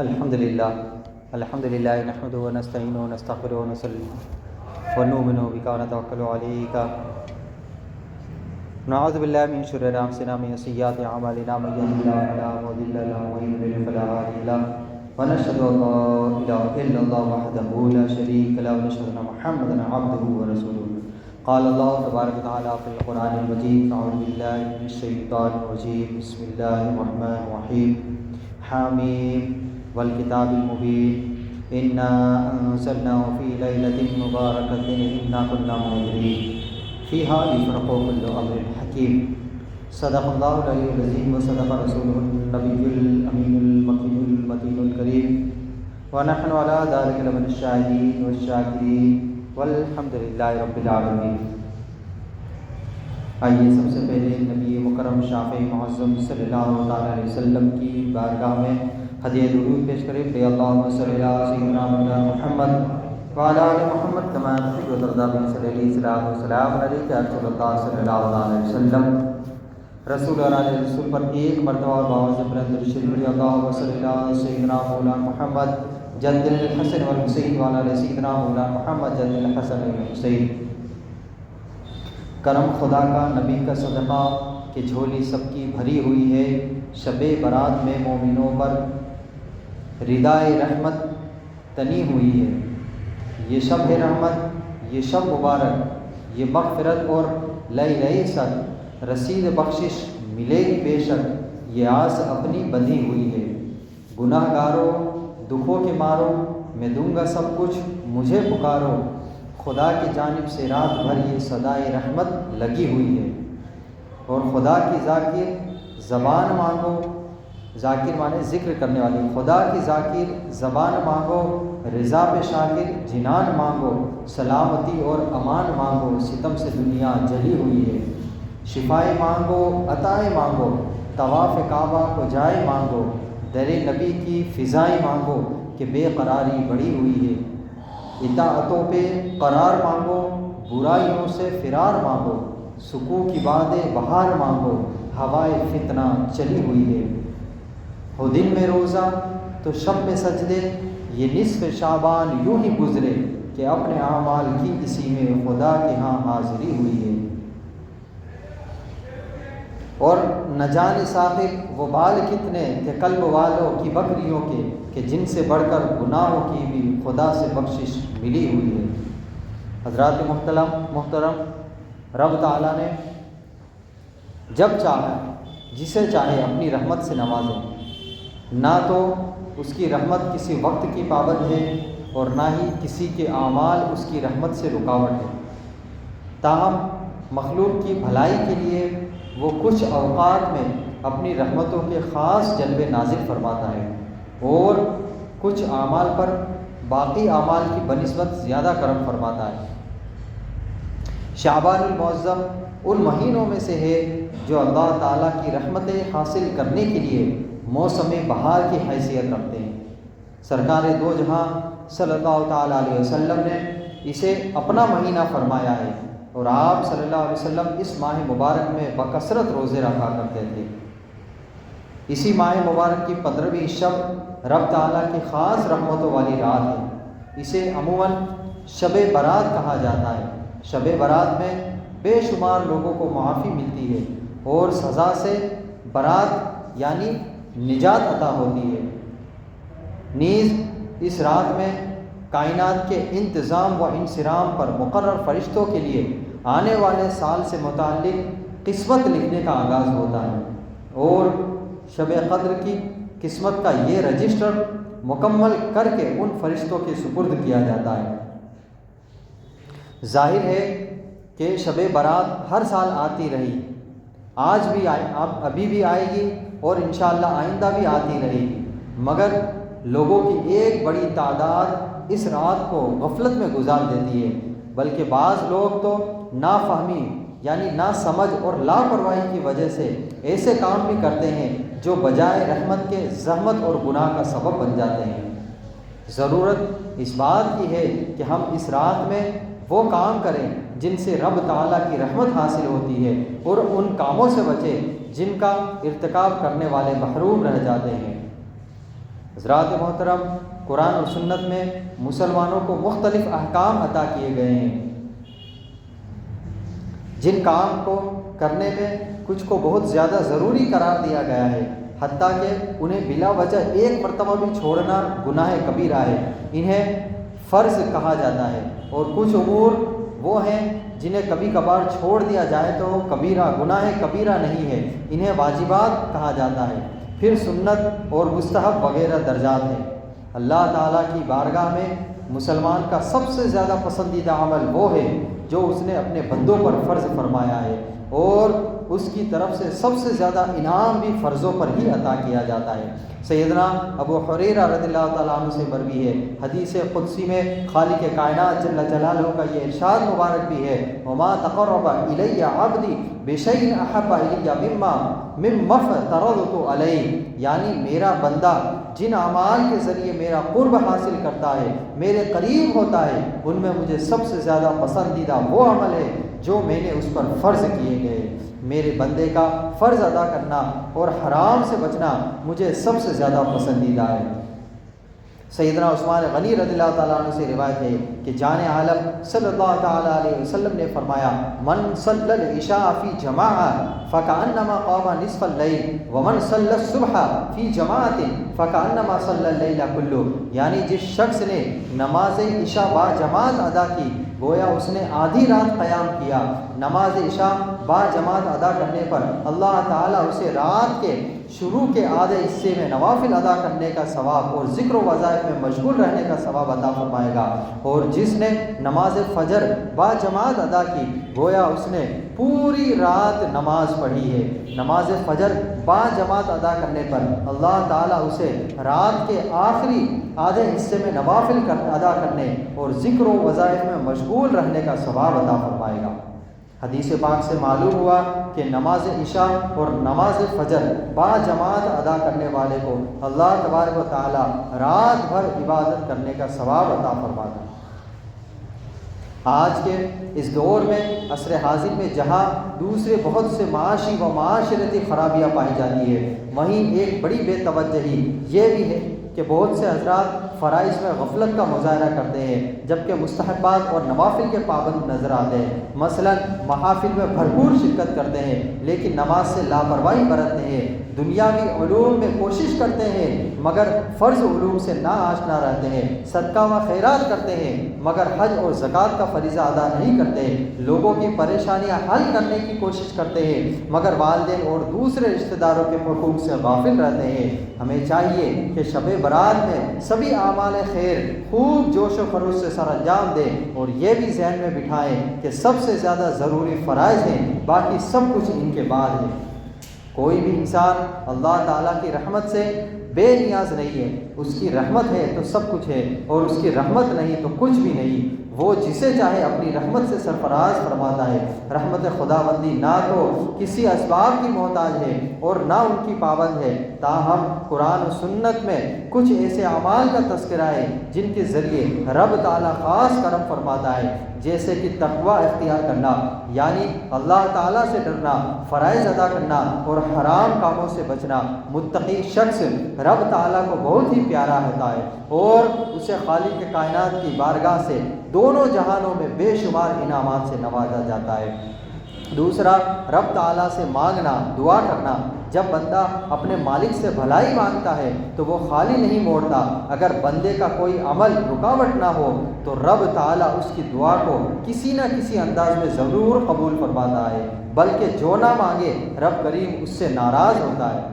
الحمد لله نحمده ونستعينه ونستغفره ونؤمن بك ونتوكل عليك نعوذ بالله من شرور انفسنا ومن سيئات اعمالنا من يهده الله فلا مضل له ومن يضلل فلا هادي له ونشهد ان لا اله الا الله وحده لا شريك له ونشهد ان محمدا عبده ورسوله قال الله تبارك وتعالى في القرآن المجيد أعوذ بالله من الشيطان الرجيم بسم الله الرحمن الرحيم حميم والكتاب المبين إنا أنزلناه في ليلة مباركة إنا كنا منذرين فيها يفرق كل أمر حكيم صدق الله العلي العظيم وصدق رسوله النبي الأمين المكين المتين الكريم ونحن على ذلك لمن الشاهدين والشاكرين والحمد للہ رب العالمین۔ آئیے سب سے پہلے نبی مکرم شافع معظم صلی اللہ علیہ وسلم کی بارگاہ میں ہدیہ درود پیش کریں۔ اللہم صلی اللہ سیدنا محمد وعلی آل محمد کما تحب وترضى صلی اللہ علیہ وسلم علیہ رسول اللہ صلی اللہ علیہ وسلم۔ رسول اور علیہ رسول پر ایک مرتبہ اور باوجہ پر درود شریف پڑھیں۔ اللہم صلی اللہ سیدنا محمد جد الحسن والحسین وعلی آل سیدنا مولانا محمد جد الحسن والحسین۔ کرم خدا کا نبی کا صدقہ کہ جھولی سب کی بھری ہوئی ہے، شب برات میں مومنوں پر ردائے رحمت تنی ہوئی ہے۔ یہ شب ہے رحمت، یہ شب مبارک، یہ مغفرت اور لئی سر رسید بخشش ملے گی بے شک، یہ آس اپنی بندھی ہوئی ہے۔ گناہ گاروں دکھوں کے مارو میں دوں گا سب کچھ مجھے پکارو، خدا کی جانب سے رات بھر یہ صدائے رحمت لگی ہوئی ہے۔ اور خدا کی ذاکر زبان مانگو، ذاکر مانے ذکر کرنے والی، خدا کی ذاکر زبان مانگو، رضا پہ شاکر جنان مانگو، سلامتی اور امان مانگو، ستم سے دنیا جلی ہوئی ہے۔ شفائے مانگو عطائے مانگو، طواف کعبہ کو جائے مانگو، در نبی کی فضائیں مانگو کہ بے قراری بڑی ہوئی ہے۔ اطاعتوں پہ قرار مانگو، برائیوں سے فرار مانگو، سکوت کی باد بہار مانگو، ہوائے فتنہ چلی ہوئی ہے۔ ہو دن میں روزہ تو شب میں سجدے، یہ نصف شعبان یوں ہی گزرے کہ اپنے اعمال کی اسی میں خدا کے ہاں حاضری ہوئی ہے۔ اور نہ جانے صاحب وہ بال کتنے تھے قلب والوں کی بکریوں کے، کہ جن سے بڑھ کر گناہوں کی بھی خدا سے بخشش ملی ہوئی ہے۔ حضرات محترم، رب تعالیٰ نے جب چاہا جسے چاہے اپنی رحمت سے نوازے، نہ تو اس کی رحمت کسی وقت کی پابند ہے اور نہ ہی کسی کے اعمال اس کی رحمت سے رکاوٹ ہے۔ تاہم مخلوق کی بھلائی کے لیے وہ کچھ اوقات میں اپنی رحمتوں کے خاص جلوے نازل فرماتا ہے اور کچھ اعمال پر باقی اعمال کی بنسبت زیادہ کرم فرماتا ہے۔ شعبان المعظم ان مہینوں میں سے ہے جو اللہ تعالیٰ کی رحمتیں حاصل کرنے کے لیے موسم بہار کی حیثیت رکھتے ہیں۔ سرکار دو جہاں صلی اللہ تعالیٰ علیہ وسلم نے اسے اپنا مہینہ فرمایا ہے اور آپ صلی اللہ علیہ وسلم اس ماہ مبارک میں بکثرت روزے رکھا کرتے تھے۔ اسی ماہ مبارک کی 15ویں شب رب تعالیٰ کی خاص رحمتوں والی رات ہے۔ اسے عموماً شب برات کہا جاتا ہے۔ شب برات میں بے شمار لوگوں کو معافی ملتی ہے اور سزا سے برات یعنی نجات عطا ہوتی ہے۔ نیز اس رات میں کائنات کے انتظام و انصرام پر مقرر فرشتوں کے لیے آنے والے سال سے متعلق قسمت لکھنے کا آغاز ہوتا ہے اور شب قدر کی قسمت کا یہ رجسٹر مکمل کر کے ان فرشتوں کے سپرد کیا جاتا ہے۔ ظاہر ہے کہ شب برات ہر سال آتی رہی، آج بھی ابھی بھی آئے گی اور انشاءاللہ آئندہ بھی آتی رہے گی، مگر لوگوں کی ایک بڑی تعداد اس رات کو غفلت میں گزار دیتی ہے، بلکہ بعض لوگ تو نافہمی یعنی ناسمجھ اور لاپرواہی کی وجہ سے ایسے کام بھی کرتے ہیں جو بجائے رحمت کے زحمت اور گناہ کا سبب بن جاتے ہیں۔ ضرورت اس بات کی ہے کہ ہم اس رات میں وہ کام کریں جن سے رب تعالیٰ کی رحمت حاصل ہوتی ہے اور ان کاموں سے بچیں جن کا ارتکاب کرنے والے محروم رہ جاتے ہیں۔ حضرات محترم، قرآن اور سنت میں مسلمانوں کو مختلف احکام عطا کیے گئے ہیں، جن کام کو کرنے میں کچھ کو بہت زیادہ ضروری قرار دیا گیا ہے، حتیٰ کہ انہیں بلا وجہ ایک مرتبہ بھی چھوڑنا گناہ کبیرہ ہے، انہیں فرض کہا جاتا ہے، اور کچھ امور وہ ہیں جنہیں کبھی کبھار چھوڑ دیا جائے تو کبیرہ گناہ کبیرہ نہیں ہے، انہیں واجبات کہا جاتا ہے۔ پھر سنت اور مستحب وغیرہ درجات ہیں۔ اللہ تعالیٰ کی بارگاہ میں مسلمان کا سب سے زیادہ پسندیدہ عمل وہ ہے جو اس نے اپنے بندوں پر فرض فرمایا ہے، اور اس کی طرف سے سب سے زیادہ انعام بھی فرضوں پر ہی عطا کیا جاتا ہے۔ سیدنا ابو ہریرہ رضی اللہ تعالیٰ عنہ سے مروی ہے، حدیث قدسی میں خالق کائنات جل جلالہ کا یہ ارشاد مبارک بھی ہے، وما تقرب الی عبدی بشیء احب الی مما افترضت علیہ، یعنی میرا بندہ جن اعمال کے ذریعے میرا قرب حاصل کرتا ہے، میرے قریب ہوتا ہے، ان میں مجھے سب سے زیادہ پسندیدہ وہ عمل ہے جو میں نے اس پر فرض کیے گئے۔ میرے بندے کا فرض ادا کرنا اور حرام سے بچنا مجھے سب سے زیادہ پسندیدہ ہے۔ سیدنا عثمان غنی رضی اللہ تعالیٰ عنہ سے روایت ہے کہ جان عالم صلی اللہ تعالیٰ علیہ وسلم نے فرمایا، من صلی العشاء فی جماعہ فکأنما قام نصف اللیل ومن صلی الصبح فی جماعت فکأنما صلی اللیل کلہ، یعنی جس شخص نے نماز عشاء با جماعت ادا کی گویا اس نے آدھی رات قیام کیا۔ نماز عشاء با جماعت ادا کرنے پر اللہ تعالیٰ اسے رات کے شروع کے آدھے حصے میں نوافل ادا کرنے کا ثواب اور ذکر و وظائف میں مشغول رہنے کا ثواب عطا فرمائے گا، اور جس نے نماز فجر با جماعت ادا کی گویا اس نے پوری رات نماز پڑھی ہے۔ نماز فجر با جماعت ادا کرنے پر اللہ تعالیٰ اسے رات کے آخری آدھے حصے میں نوافل ادا کرنے اور ذکر و وظائف میں مشغول رہنے کا ثواب عطا فرمائے گا۔ حدیث پاک سے معلوم ہوا کہ نماز عشاء اور نماز فجر با جماعت ادا کرنے والے کو اللہ تبارک و تعالی رات بھر عبادت کرنے کا ثواب عطا فرماتا ہے۔ آج کے اس دور میں عصر حاضر میں جہاں دوسرے بہت سے معاشی و معاشرتی خرابیاں پائی جاتی ہے، وہیں ایک بڑی بے توجہی یہ بھی ہے کہ بہت سے حضرات فرائض میں غفلت کا مظاہرہ کرتے ہیں جبکہ مستحبات اور نوافل کے پابند نظر آتے ہیں۔ مثلا محافل میں بھرپور شرکت کرتے ہیں لیکن نماز سے لاپرواہی برتتے ہیں، دنیاوی علوم میں کوشش کرتے ہیں مگر فرض علوم سے نا آشنا رہتے ہیں، صدقہ و خیرات کرتے ہیں مگر حج اور زکوٰۃ کا فریضہ ادا نہیں کرتے، لوگوں کی پریشانیاں حل کرنے کی کوشش کرتے ہیں مگر والدین اور دوسرے رشتہ داروں کے حقوق سے غافل رہتے ہیں۔ ہمیں چاہیے کہ شب برات میں سبھی اعمال خیر خوب جوش و خروش سے سر انجام دیں اور یہ بھی ذہن میں بٹھائیں کہ سب سے زیادہ ضروری فرائض ہیں، باقی سب کچھ ان کے بعد ہے۔ کوئی بھی انسان اللہ تعالیٰ کی رحمت سے بے نیاز نہیں ہے، اس کی رحمت ہے تو سب کچھ ہے اور اس کی رحمت نہیں تو کچھ بھی نہیں۔ وہ جسے چاہے اپنی رحمت سے سرفراز فرماتا ہے۔ رحمت خداوندی نہ تو کسی اسباب کی محتاج ہے اور نہ ان کی پابند ہے، تاہم قرآن و سنت میں کچھ ایسے اعمال کا تذکرہ ہے جن کے ذریعے رب تعالیٰ خاص کرم فرماتا ہے، جیسے کہ تقوی اختیار کرنا یعنی اللہ تعالیٰ سے ڈرنا، فرائض ادا کرنا اور حرام کاموں سے بچنا۔ متقی شخص رب تعالیٰ کو بہت ہی پیارا ہوتا ہے اور اسے خالق کائنات کی بارگاہ سے دونوں جہانوں میں بے شمار انعامات سے نوازا جاتا ہے۔ دوسرا، رب تعالیٰ سے مانگنا، دعا کرنا۔ جب بندہ اپنے مالک سے بھلائی مانگتا ہے تو وہ خالی نہیں موڑتا۔ اگر بندے کا کوئی عمل رکاوٹ نہ ہو تو رب تعالیٰ اس کی دعا کو کسی نہ کسی انداز میں ضرور قبول فرماتا ہے، بلکہ جو نہ مانگے رب کریم اس سے ناراض ہوتا ہے۔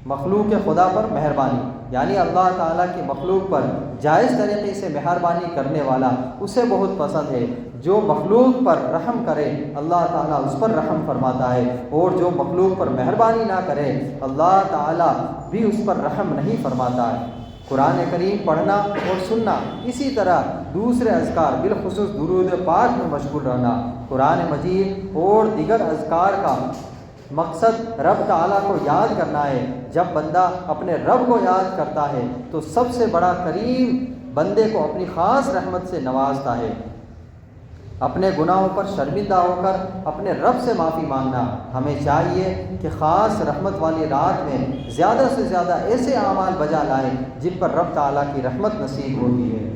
مخلوق خدا پر مہربانی یعنی اللہ تعالیٰ کی مخلوق پر جائز طریقے سے مہربانی کرنے والا اسے بہت پسند ہے۔ جو مخلوق پر رحم کرے اللہ تعالیٰ اس پر رحم فرماتا ہے، اور جو مخلوق پر مہربانی نہ کرے اللہ تعالیٰ بھی اس پر رحم نہیں فرماتا ہے۔ قرآن کریم پڑھنا اور سننا، اسی طرح دوسرے اذکار بالخصوص درود پاک میں مشغول رہنا۔ قرآن مجید اور دیگر اذکار کا مقصد رب تعالیٰ کو یاد کرنا ہے۔ جب بندہ اپنے رب کو یاد کرتا ہے تو سب سے بڑا کریم بندے کو اپنی خاص رحمت سے نوازتا ہے۔ اپنے گناہوں پر شرمندہ ہو کر اپنے رب سے معافی مانگنا۔ ہمیں چاہیے کہ خاص رحمت والی رات میں زیادہ سے زیادہ ایسے اعمال بجا لائیں جن پر رب تعالیٰ کی رحمت نصیب ہوتی ہے۔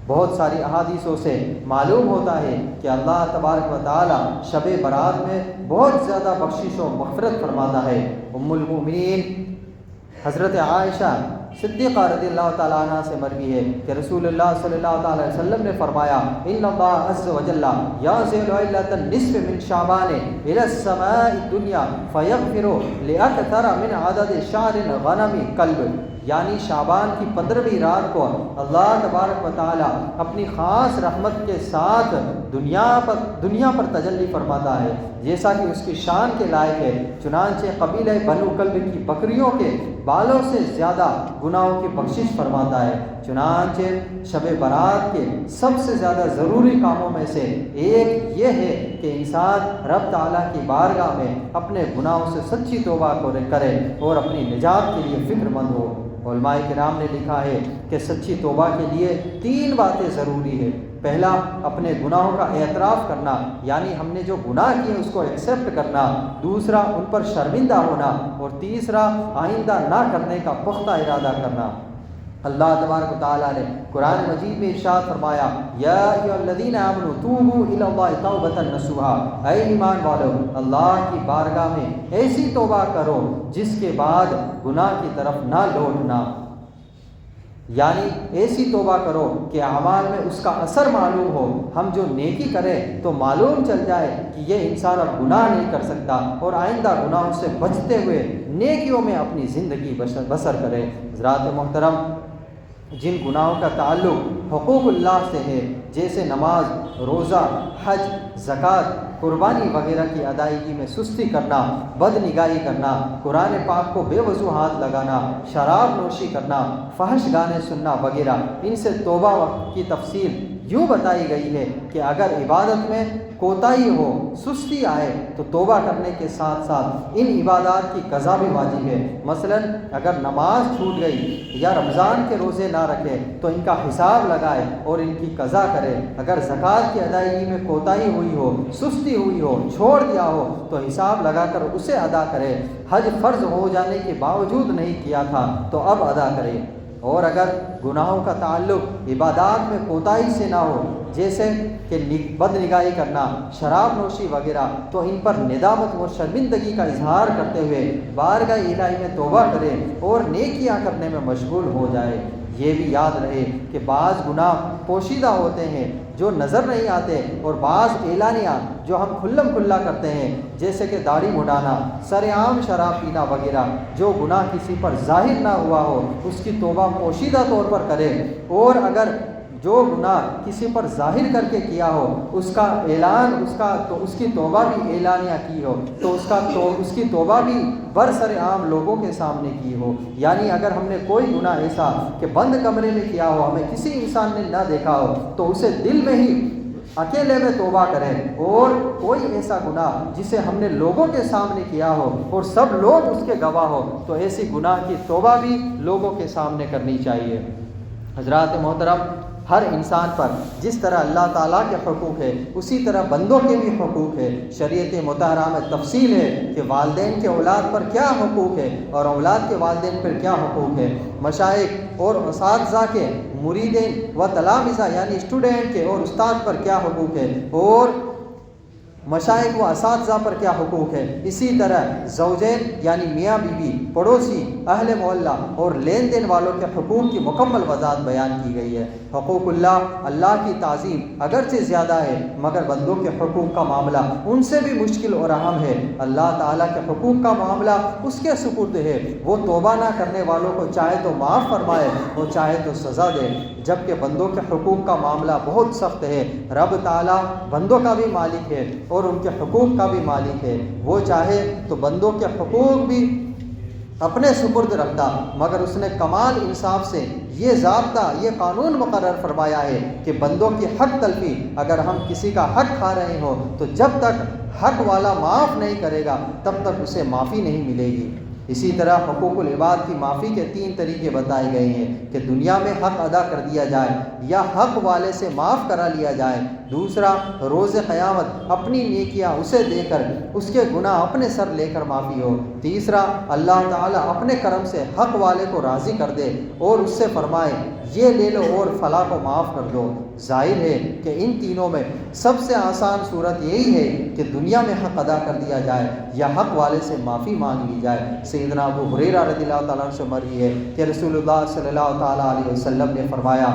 بہت ساری احادیثوں سے معلوم ہوتا ہے کہ اللہ تبارک و تعالیٰ شب برات میں بہت زیادہ بخشش و مغفرت فرماتا ہے۔ ام المؤمنین حضرت عائشہ صدیقہ رضی اللہ تعالیٰ عنہ سے مروی ہے کہ رسول اللہ صلی اللہ تعالیٰ علیہ وسلم نے فرمایا ان اللہ عز وجل ینزل لیلۃ النصف من شعبان الی السماء الدنیا فیغفر لاکثر من عدد شعر غنم کلب، یعنی شعبان کی 15ویں رات کو اللہ تبارک و تعالیٰ اپنی خاص رحمت کے ساتھ دنیا پر تجلی فرماتا ہے جیسا کہ اس کی شان کے لائق ہے۔ چنانچہ قبیلہ بنو کلب کی بکریوں کے بالوں سے زیادہ گناہوں کی بخشش فرماتا ہے۔ چنانچہ شب برات کے سب سے زیادہ ضروری کاموں میں سے ایک یہ ہے کہ انسان رب تعالیٰ کی بارگاہ میں اپنے گناہوں سے سچی توبہ کرے اور اپنی نجات کے لیے فکر مند ہو۔ علماء کرام نے لکھا ہے کہ سچی توبہ کے لیے 3 باتیں ضروری ہے۔ پہلا، اپنے گناہوں کا اعتراف کرنا، یعنی ہم نے جو گناہ کیے اس کو ایکسیپٹ کرنا۔ دوسرا، ان پر شرمندہ ہونا، اور تیسرا، آئندہ نہ کرنے کا پختہ ارادہ کرنا۔ اللہ تبارک و تعالیٰ نے قرآن مجید میں ارشاد فرمایا یا ایھا الذین آمنوا توبوا الی اللہ توبۃ نصوحا، اے ایمان والو اللہ کی بارگاہ میں ایسی توبہ کرو جس کے بعد گناہ کی طرف نہ لوٹنا، یعنی ایسی توبہ کرو کہ اعمال میں اس کا اثر معلوم ہو۔ ہم جو نیکی کریں تو معلوم چل جائے کہ یہ انسان اب گناہ نہیں کر سکتا اور آئندہ گناہوں سے بچتے ہوئے نیکیوں میں اپنی زندگی بسر کرے۔ حضرات محترم، جن گناہوں کا تعلق حقوق اللہ سے ہے جیسے نماز، روزہ، حج، زکوٰۃ، قربانی وغیرہ کی ادائیگی میں سستی کرنا، بد نگاہی کرنا، قرآن پاک کو بے وضو ہاتھ لگانا، شراب نوشی کرنا، فحش گانے سننا وغیرہ، ان سے توبہ کی تفصیل یوں بتائی گئی ہے کہ اگر عبادت میں کوتاہی ہو، سستی آئے تو توبہ کرنے کے ساتھ ساتھ ان عبادات کی قضا بھی واجب ہے۔ مثلا اگر نماز چھوٹ گئی یا رمضان کے روزے نہ رکھے تو ان کا حساب لگائے اور ان کی قضا کرے۔ اگر زکوٰۃ کی ادائیگی میں کوتاہی ہوئی ہو، سستی ہوئی ہو، چھوڑ دیا ہو تو حساب لگا کر اسے ادا کرے۔ حج فرض ہو جانے کے باوجود نہیں کیا تھا تو اب ادا کرے۔ اور اگر گناہوں کا تعلق عبادات میں کوتاہی سے نہ ہو جیسے کہ بد نگاہی کرنا، شراب نوشی وغیرہ، تو ان پر ندامت و شرمندگی کا اظہار کرتے ہوئے بارگاہ الہی میں توبہ کرے اور نیکیاں کرنے میں مشغول ہو جائے۔ یہ بھی یاد رہے کہ بعض گناہ پوشیدہ ہوتے ہیں جو نظر نہیں آتے، اور بعض اعلانیہ جو ہم کھلم کھلا کرتے ہیں جیسے کہ داڑھی مڈانا، سر عام شراب پینا وغیرہ۔ جو گناہ کسی پر ظاہر نہ ہوا ہو اس کی توبہ پوشیدہ طور پر کرے، اور اگر جو گناہ کسی پر ظاہر کر کے کیا ہو اس کا اعلان، اس کی توبہ بھی اعلانیہ کی ہو تو اس کی توبہ بھی برسر عام لوگوں کے سامنے کی ہو۔ یعنی اگر ہم نے کوئی گناہ ایسا کہ بند کمرے میں کیا ہو، ہمیں کسی انسان نے نہ دیکھا ہو، تو اسے دل میں ہی اکیلے میں توبہ کریں، اور کوئی ایسا گناہ جسے ہم نے لوگوں کے سامنے کیا ہو اور سب لوگ اس کے گواہ ہو تو ایسی گناہ کی توبہ بھی لوگوں کے سامنے کرنی چاہیے۔ حضرات محترم، ہر انسان پر جس طرح اللہ تعالیٰ کے حقوق ہے اسی طرح بندوں کے بھی حقوق ہے۔ شریعت مطہرہ میں تفصیل ہے کہ والدین کے اولاد پر کیا حقوق ہے اور اولاد کے والدین پر کیا حقوق ہے، مشائخ اور اساتذہ کے مریدین و تلامذہ یعنی اسٹوڈنٹ کے اور استاد پر کیا حقوق ہے، اور مشائخ و اساتذہ پر کیا حقوق ہے۔ اسی طرح زوجین یعنی میاں بیوی، پڑوسی، اہل محلہ اور لین دین والوں کے حقوق کی مکمل وضاحت بیان کی گئی ہے۔ حقوق اللہ کی تعظیم اگرچہ زیادہ ہے مگر بندوں کے حقوق کا معاملہ ان سے بھی مشکل اور اہم ہے۔ اللہ تعالیٰ کے حقوق کا معاملہ اس کے سپرد ہے، وہ توبہ نہ کرنے والوں کو چاہے تو معاف فرمائے اور چاہے تو سزا دے، جبکہ بندوں کے حقوق کا معاملہ بہت سخت ہے۔ رب تعالیٰ بندوں کا بھی مالک ہے اور ان کے حقوق کا بھی مالک ہے، وہ چاہے تو بندوں کے حقوق بھی اپنے سپرد رکھتا، مگر اس نے کمال انصاف سے یہ ضابطہ، یہ قانون مقرر فرمایا ہے کہ بندوں کی حق تلفی، اگر ہم کسی کا حق کھا رہے ہوں تو جب تک حق والا معاف نہیں کرے گا تب تک اسے معافی نہیں ملے گی۔ اسی طرح حقوق العباد کی معافی کے 3 طریقے بتائے گئے ہیں کہ دنیا میں حق ادا کر دیا جائے یا حق والے سے معاف کرا لیا جائے۔ دوسرا، روز قیامت اپنی نیکیاں اسے دے کر اس کے گناہ اپنے سر لے کر معافی ہو۔ تیسرا، اللہ تعالیٰ اپنے کرم سے حق والے کو راضی کر دے اور اس سے فرمائے یہ لے لو اور فلاں کو معاف کر دو۔ ظاہر ہے کہ ان تینوں میں سب سے آسان صورت یہی ہے کہ دنیا میں حق ادا کر دیا جائے یا حق والے سے معافی مانگ لی جائے۔ سیدنا ابو ہریرہ رضی اللہ تعالیٰ عنہ سے مروی ہے کہ رسول اللہ صلی اللہ تعالیٰ علیہ وسلم نے فرمایا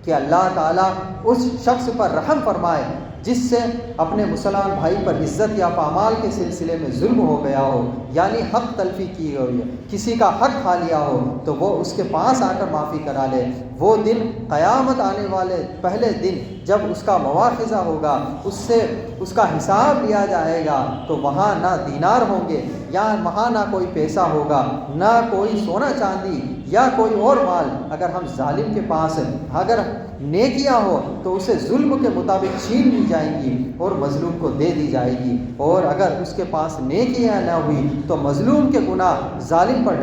کہ اللہ تعالیٰ اس شخص پر رحم فرمائے جس سے اپنے مسلمان بھائی پر عزت یا پامال کے سلسلے میں ظلم ہو گیا ہو، یعنی حق تلفی کی ہوئی ہے، کسی کا حق کھا لیا ہو تو وہ اس کے پاس آ کر معافی کرا لے۔ وہ دن قیامت آنے والے پہلے دن جب اس کا مواخذہ ہوگا، اس سے اس کا حساب لیا جائے گا تو وہاں نہ دینار ہوں گے یا وہاں نہ کوئی پیسہ ہوگا، نہ کوئی سونا چاندی یا کوئی اور مال۔ اگر ہم ظالم کے پاس اگر نیکیاں ہو تو اسے ظلم کے مطابق چھین لی جائیں گی اور مظلوم کو دے دی جائے گی، اور اگر اس کے پاس نیکیاں نہ ہوئی تو مظلوم کے گناہ ظالم پر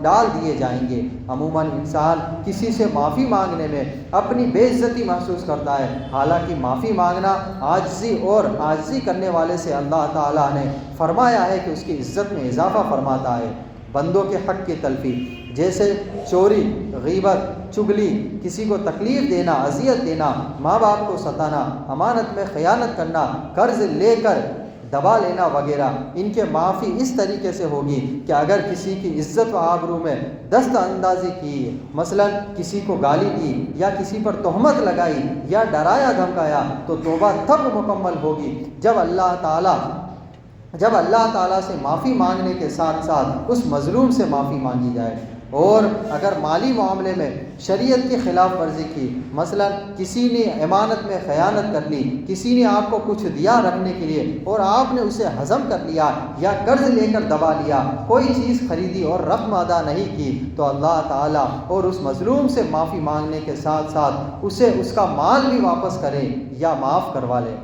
ڈال دیے جائیں گے۔ عموماً انسان کسی سے معافی مانگنے میں اپنی بے عزتی محسوس کرتا ہے، حالانکہ معافی مانگنا عاجزی کرنے والے سے اللہ تعالیٰ نے فرمایا ہے کہ اس کی عزت میں اضافہ فرماتا ہے۔ بندوں کے حق کی تلفی جیسے چوری، غیبت، چغلی، کسی کو تکلیف دینا، اذیت دینا، ماں باپ کو ستانا، امانت میں خیانت کرنا، قرض لے کر دبا لینا وغیرہ، ان کے معافی اس طریقے سے ہوگی کہ اگر کسی کی عزت و آبرو میں دست اندازی کی، مثلا کسی کو گالی دی یا کسی پر تہمت لگائی یا ڈرایا دھمکایا تو توبہ تب مکمل ہوگی جب اللہ تعالیٰ سے معافی مانگنے کے ساتھ ساتھ اس مظلوم سے معافی مانگی جائے۔ اور اگر مالی معاملے میں شریعت کی خلاف ورزی کی، مثلا کسی نے امانت میں خیانت کر لی، کسی نے آپ کو کچھ دیا رکھنے کے لیے اور آپ نے اسے ہضم کر لیا یا قرض لے کر دبا لیا، کوئی چیز خریدی اور رقم ادا نہیں کی، تو اللہ تعالیٰ اور اس مظلوم سے معافی مانگنے کے ساتھ ساتھ اسے اس کا مال بھی واپس کرے یا معاف کروا لے۔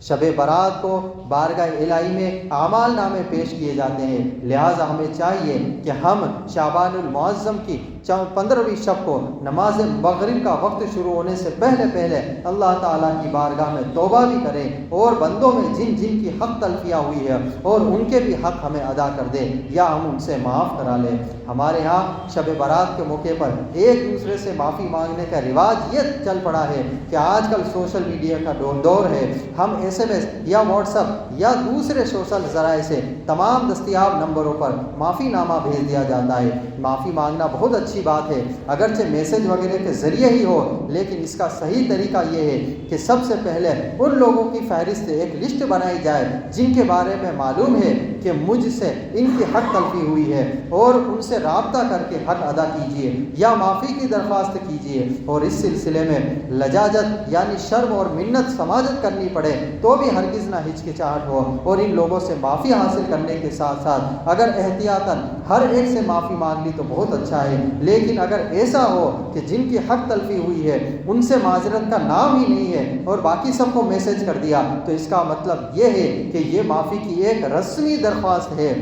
شب برات کو بارگاہ الہی میں اعمال نامے پیش کیے جاتے ہیں، لہٰذا ہمیں چاہیے کہ ہم شعبان المعظم کی 15ویں شب کو نماز مغرب کا وقت شروع ہونے سے پہلے اللہ تعالیٰ کی بارگاہ میں توبہ بھی کریں اور بندوں میں جن کی حق تلفیاں ہوئی ہے اور ان کے بھی حق ہمیں ادا کر دیں یا ہم ان سے معاف کرا لیں۔ ہمارے ہاں شب برات کے موقع پر ایک دوسرے سے معافی مانگنے کا رواج یہ چل پڑا ہے کہ آج کل سوشل میڈیا کا دور ہے، ہم SMS یا واٹس ایپ یا دوسرے سوشل ذرائع سے تمام دستیاب نمبروں پر معافی نامہ بھیج دیا جاتا ہے۔ معافی مانگنا بہت اچھی بات ہے، اگرچہ میسج وغیرہ کے ذریعے ہی ہو، لیکن اس کا صحیح طریقہ یہ ہے کہ سب سے پہلے ان لوگوں کی فہرست ایک لسٹ بنائی جائے جن کے بارے میں معلوم ہے کہ مجھ سے ان کی حق تلفی ہوئی ہے، اور ان سے رابطہ کر کے حق ادا کیجیے یا معافی کی درخواست کیجیے۔ اور اس سلسلے میں لجاجت یعنی شرم اور منت سماجت کرنی پڑے تو بھی ہرگز نہ ہچکچاہٹ ہو، اور ان لوگوں سے معافی حاصل کرنے کے ساتھ ساتھ اگر احتیاطاً ہر ایک سے معافی مانگ لی تو بہت اچھا ہے، لیکن اگر ایسا ہو کہ جن کی حق تلفی ہوئی ہے ان سے معذرت کا نام ہی نہیں ہے اور باقی سب کو میسج کر دیا، تو اس کا مطلب یہ ہے کہ یہ معافی کی ایک رسمی درخواست ہے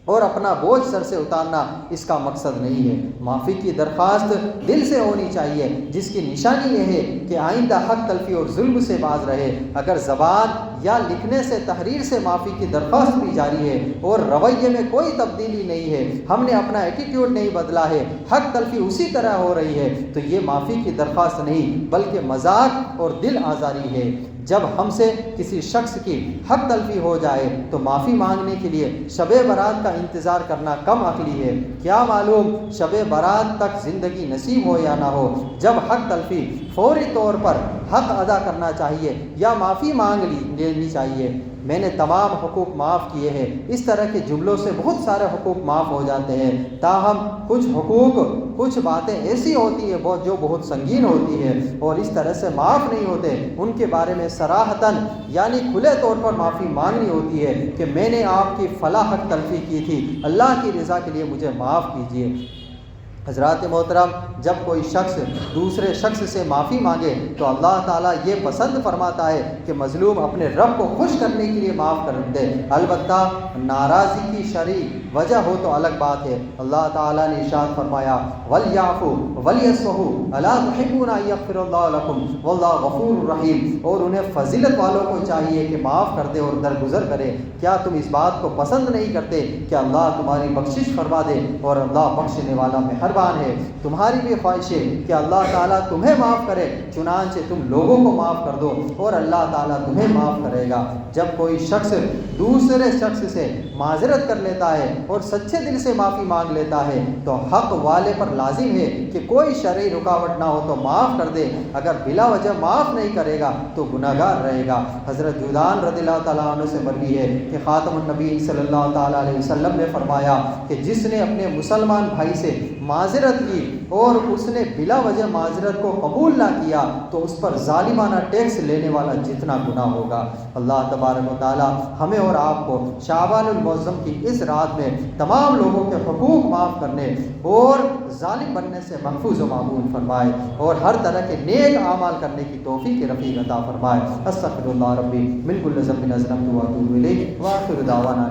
اور اپنا بوجھ سر سے اتارنا اس کا مقصد نہیں ہے۔ معافی کی درخواست دل سے ہونی چاہیے، جس کی نشانی یہ ہے کہ آئندہ حق تلفی اور ظلم سے باز رہے۔ اگر زبان یا لکھنے سے، تحریر سے معافی کی درخواست بھی جاری ہے اور رویے میں کوئی تبدیلی نہیں ہے، ہم نے اپنا ایٹیٹیوڈ نہیں بدلا ہے، حق تلفی اسی طرح ہو رہی ہے، تو یہ معافی کی درخواست نہیں بلکہ مذاق اور دل آزاری ہے۔ جب ہم سے کسی شخص کی حق تلفی ہو جائے تو معافی مانگنے کے لیے شب برات کا انتظار کرنا کم عقلی ہے۔ کیا معلوم شب برات تک زندگی نصیب ہو یا نہ ہو۔ جب حق تلفی فوری طور پر حق ادا کرنا چاہیے یا معافی مانگ لینی چاہیے۔ میں نے تمام حقوق معاف کیے ہیں، اس طرح کے جملوں سے بہت سارے حقوق معاف ہو جاتے ہیں، تاہم کچھ باتیں ایسی ہوتی ہیں جو بہت سنگین ہوتی ہے اور اس طرح سے معاف نہیں ہوتے، ان کے بارے میں صراحتاً یعنی کھلے طور پر معافی مانگنی ہوتی ہے کہ میں نے آپ کی فلاں حق تلفی کی تھی، اللہ کی رضا کے لیے مجھے معاف کیجیے۔ حضرات محترم، جب کوئی شخص دوسرے شخص سے معافی مانگے تو اللہ تعالیٰ یہ پسند فرماتا ہے کہ مظلوم اپنے رب کو خوش کرنے کے لیے معاف کر دے، البتہ ناراضی کی شرح وجہ ہو تو الگ بات ہے۔ اللہ تعالیٰ نے ارشاد فرمایا وَلْيَعْفُوا وَلْيَصْفَحُوا أَلَا تُحِبُّونَ أَن يَغْفِرَ اللَّهُ لَكُمْ وَاللَّهُ غَفُورٌ رَحِيمٌ، اور انہیں فضیلت والوں کو چاہیے کہ معاف کر دے اور درگزر کرے۔ کیا تم اس بات کو پسند نہیں کرتے کہ اللہ تمہاری بخشش فرما دے اور اللہ بخشنے والا مہربان ہے؟ تمہاری بھی خواہش ہے کہ اللہ تعالیٰ تمہیں معاف کرے، چنانچہ تم لوگوں کو معاف کر دو اور اللہ تعالیٰ تمہیں معاف کرے گا۔ جب کوئی شخص دوسرے شخص سے معذرت کر لیتا ہے اور سچے دل سے معافی مانگ لیتا ہے تو حق والے پر لازم ہے کہ کوئی شرعی رکاوٹ نہ ہو تو معاف کر دے، اگر بلا وجہ معاف نہیں کرے گا تو گناہگار رہے گا۔ حضرت جودان رضی اللہ تعالیٰ عنہ سے مروی ہے کہ خاتم النبی صلی اللہ تعالیٰ علیہ وسلم نے فرمایا کہ جس نے اپنے مسلمان بھائی سے معذرت کی اور اس نے بلا وجہ معذرت کو قبول نہ کیا تو اس پر ظالمانہ ٹیکس لینے والا جتنا گناہ ہوگا۔ اللہ تبارک و تعالی ہمیں اور آپ کو شعبان المعظم کی اس رات میں تمام لوگوں کے حقوق معاف کرنے اور ظالم بننے سے محفوظ و معمون فرمائے اور ہر طرح کے نیک اعمال کرنے کی توفیق رفیق عطا فرمائے۔ استغفر اللہ ربی من کل ذنب اذنبت واتوب الیہ وآخر دعوانا